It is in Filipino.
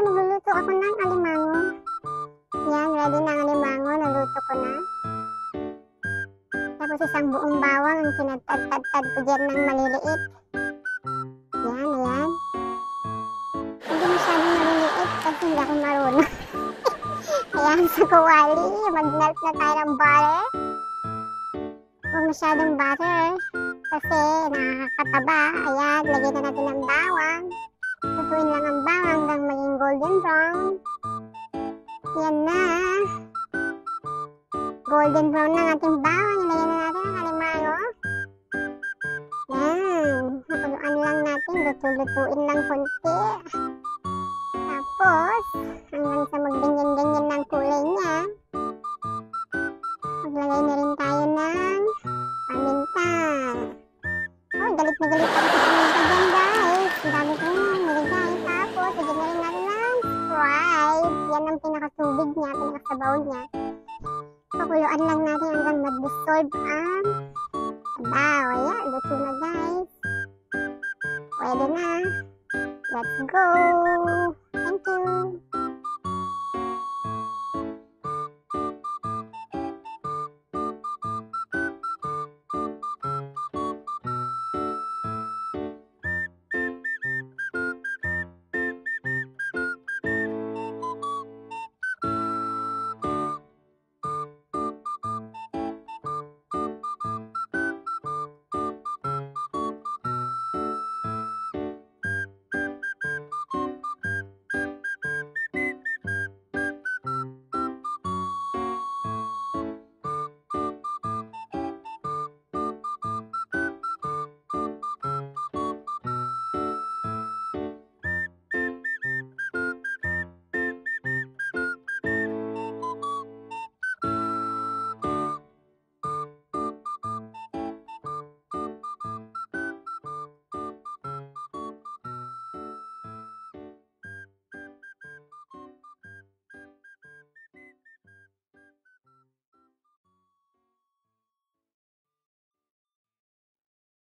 magluluto ako ng alimango. Yan, ready na ang alimango. Naluto ko na. Tapos isang buong bawang ang kinatad-tad ko dyan ng maliliit. Yan, ayan. Hindi masyadong maliliit kasi hindi ako marunong. Ayan, sa kawali. Mag-melt na tayo ng butter. Huwag masyadong butter. Kasi nakakataba. Ayan, lagyan na natin ng bawang. Lutuin lang ang bawang hanggang maging golden brown. Yan na. Golden brown na ang ating bawang. Ilagyan na natin ang alimango. Yan. Napuluan lang natin. Luto-lutuin lang konti. Tapos, hanggang sa magganyan-ganyan ng kulay niya, maglagay na rin tayo ng paminta. Oh, galit na galit ako sa paminta dyan, guys. Ang dami ko nilagay. Tapos, lagyan na rin natin ng Sprite. Yan ang pinakatubig niya, pinakasabaw niya. Pakuluan lang natin hanggang mag-dissolve ang sabaw. Ayan, luto na, guys. Pwede na. Let's go!